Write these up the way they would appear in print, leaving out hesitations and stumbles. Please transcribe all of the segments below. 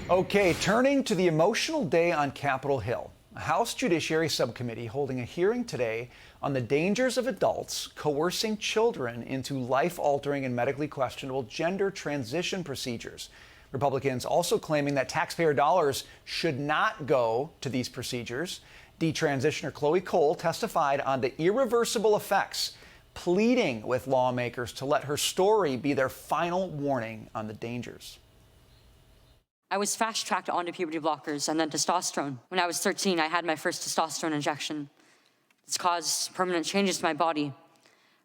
Okay, turning to the emotional day on Capitol Hill. A House Judiciary Subcommittee holding a hearing today on the dangers of adults coercing children into life-altering and medically questionable gender transition procedures. Republicans also claiming that taxpayer dollars should not go to these procedures. Detransitioner Chloe Cole testified on the irreversible effects, pleading with lawmakers to let her story be their final warning on the dangers. I was fast-tracked onto puberty blockers and then testosterone. When I was 13, I had my first testosterone injection. It's caused permanent changes to my body.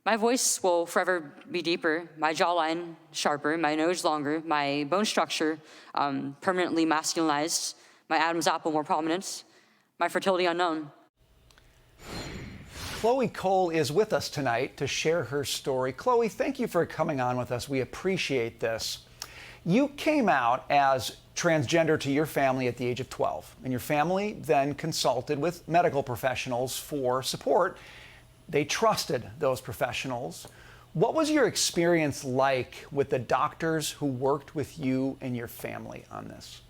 My voice will forever be deeper, my jawline sharper, my nose longer, my bone structure permanently masculinized, my Adam's apple more prominent, my fertility unknown. Chloe Cole is with us tonight to share her story. Chloe, thank you for coming on with us. We appreciate this. You came out as transgender to your family at the age of 12, and your family then consulted with medical professionals for support. They trusted those professionals. What was your experience like with the doctors who worked with you and your family on this?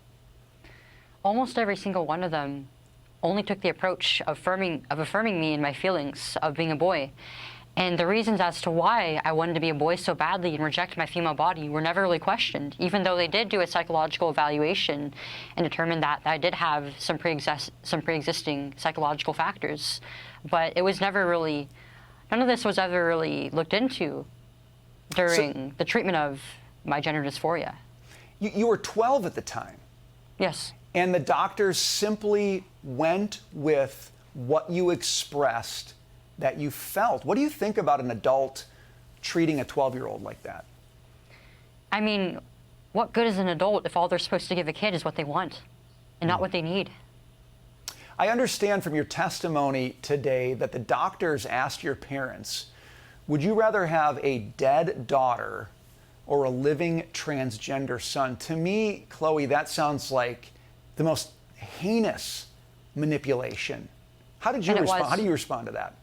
Almost every single one of them only took the approach of affirming me in my feelings of being a boy. And the reasons as to why I wanted to be a boy so badly and reject my female body were never really questioned, even though they did do a psychological evaluation and determined that I did have some pre-existing psychological factors. But it was never really, none of this was ever really looked into during the treatment of my gender dysphoria. You were 12 at the time. Yes. And the doctors simply went with what you expressed that you felt. What do you think about an adult treating a 12-year-old like that? I mean, what good is an adult if all they're supposed to give a kid is what they want and not what they need? I understand from your testimony today that the doctors asked your parents, would you rather have a dead daughter or a living transgender son? To me, Chloe, that sounds like the most heinous manipulation. How did you respond? How do you respond to that?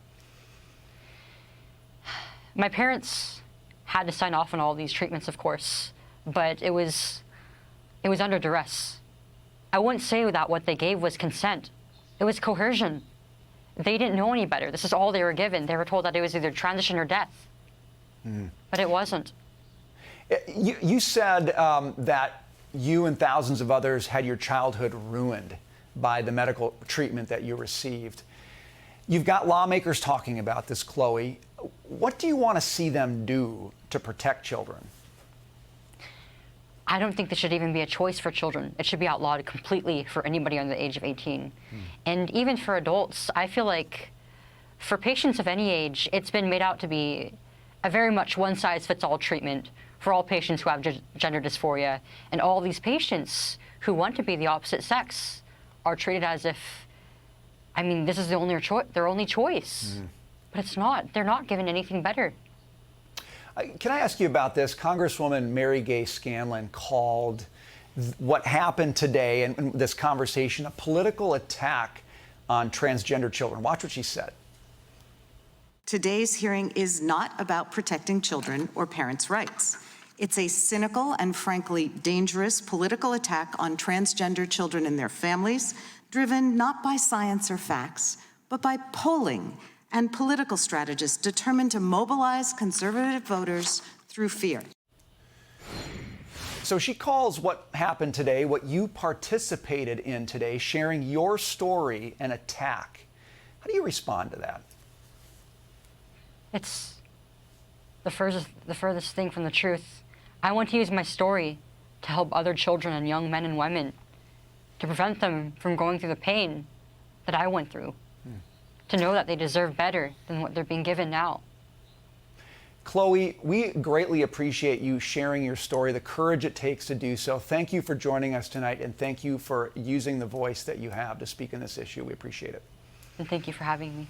My parents had to sign off on all these treatments, of course, but it was under duress. I wouldn't say that what they gave was consent. It was coercion. They didn't know any better. This is all they were given. They were told that it was either transition or death, but it wasn't. You said that you and thousands of others had your childhood ruined by the medical treatment that you received. You've got lawmakers talking about this, Chloe. What do you want to see them do to protect children? I don't think this should even be a choice for children. It should be outlawed completely for anybody under the age of 18. And even for adults, I feel like for patients of any age, it's been made out to be a very much one-size-fits-all treatment for all patients who have gender dysphoria. And all these patients who want to be the opposite sex are treated as if, I mean, this is their only choice. But it's not. They're not given anything better. Can I ask you about this? Congresswoman Mary Gay Scanlon called what happened today and this conversation a political attack on transgender children. Watch what she said. Today's hearing is not about protecting children or parents' rights. It's a cynical and frankly dangerous political attack on transgender children and their families, driven not by science or facts, but by polling and political strategists determined to mobilize conservative voters through fear. So she calls what happened today, what you participated in today, sharing your story, an attack. How do you respond to that? It's the furthest thing from the truth. I want to use my story to help other children and young men and women, to prevent them from going through the pain that I went through, to know that they deserve better than what they're being given now. Chloe, we greatly appreciate you sharing your story, the courage it takes to do so. Thank you for joining us tonight, and thank you for using the voice that you have to speak in this issue. We appreciate it. And thank you for having me.